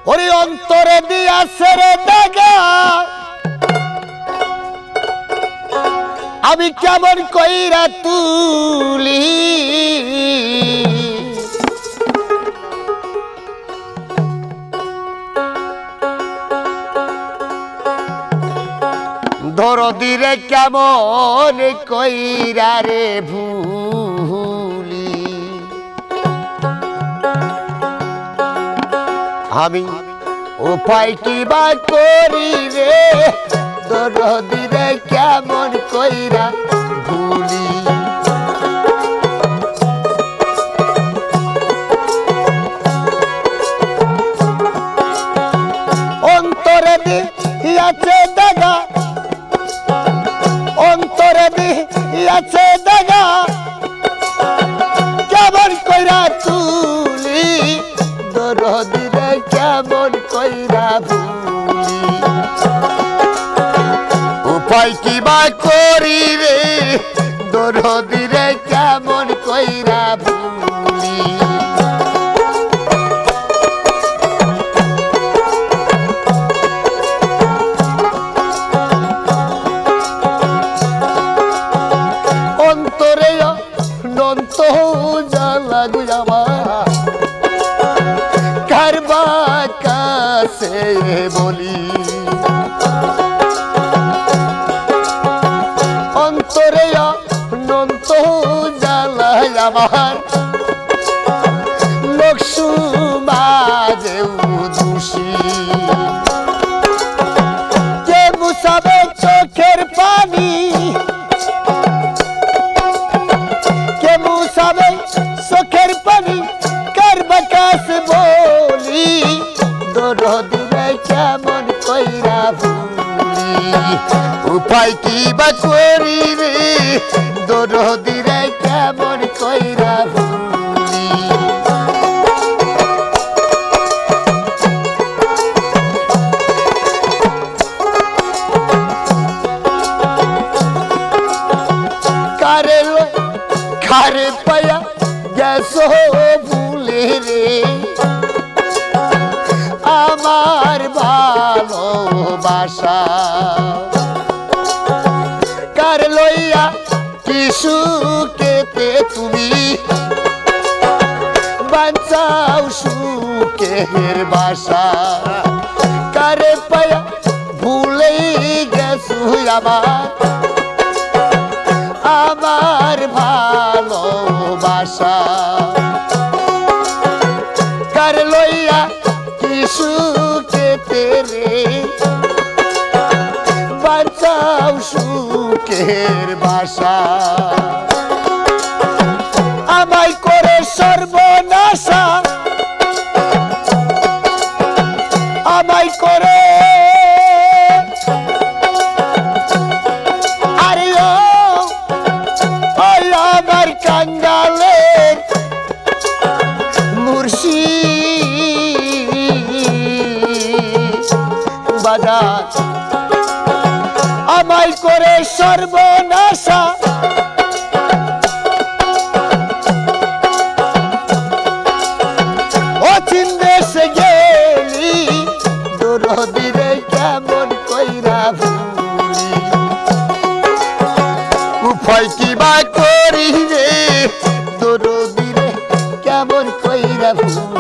ওরে অন্তরে দিয়াছে রে দাগা আমি কেমন কইরা তুলি দরদি রে কেমন কইরা রে ভুলি আমি উপায় কি বা করি রে দরদি রে কেমন কইরা ভুলি অন্তরে দিয়াছে দাগা অন্তরে দিয়াছে দাগা কেমন কইরা তুলি দরদি রে কেমন কইরা ভুলি উপায় কি বা করি রে দরদি রে কেমন কইরা ভুলি অন্তরে নন্ত জ্বালা গুয়াবা কারবা কাছে বলি অন্তরে নন্ত জ্বালা আমার লোক সমাজেও দোষী কে মুছাবে চোখের পানি কে মুছাবে চোখের পানি কারবা কাছে বলি দরদি রে কেমন কইরা ভুলি উপায় কি বা করি রে দরদি রে কেমন কইরা ভুলি কারে খারে পায়া গেছো ভুলে রে আমার ভালোবাসা কার লইয়া কি সুখেতে তুমি বাঁচাও সুখের বাসা কারে পায়া ভুলে গেছো আমার ভালোবাসা কার লইয়া কি সুখেতে রে বাঁচাও সুখের বাসা আমায় করে সর্বনাশা আমায় করে আরে ও আমার কাঙ্গালের মুর্শিদ বাজার আমায় করে সর্বনাশা অচিন দেশে গেলি দরদি রে কেমন কইরা ভুলি উপায় কি বা করি রে দরদি রে কেমন কইরা ভুলি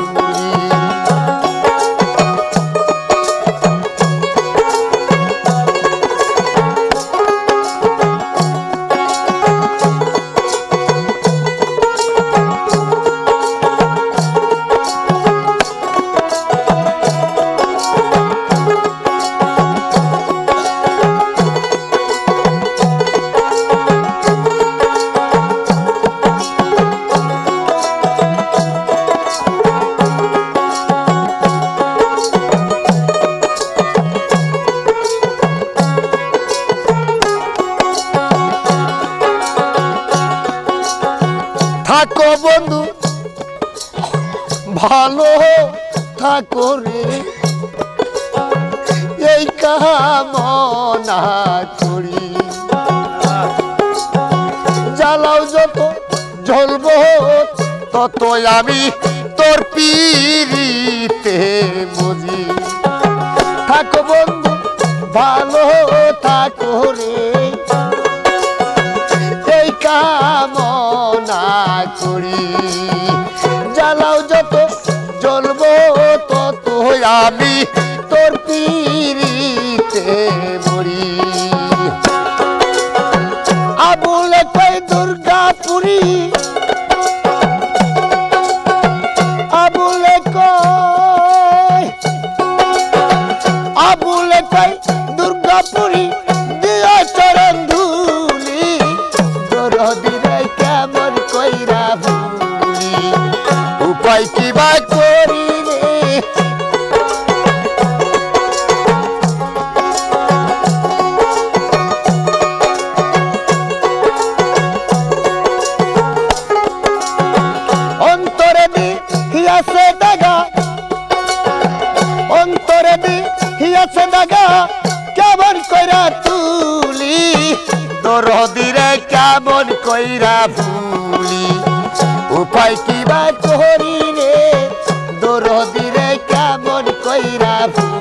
থাকো বন্ধু ভালো থাকো রে এই কামনা করি জ্বালাও যত জ্বলবো তত আমি তোর পিরিতে পিড়িতে বুঝি থাকো বন্ধু ভালো থাকো রে এই কামনা করি জ্বালাও যত জ্বলবো তত আমি তোর পিড়িতে মরি আবুলে কই দুর্গাপুরী আবুলে কই দুর্গাপুরী দিয়া চরণ ধুলি দরদিরে কেমন কইরা ভুলি উপায় কি বা করি রে অন্তরে দিয়াছে দাগা অন্তরে দিয়াছে দাগা কেমন কইরা তুলি দরদিরে কেমন কইরা ভুলি উপায় কি বা করি রে দরদিরে কেমন কইরা ভুলি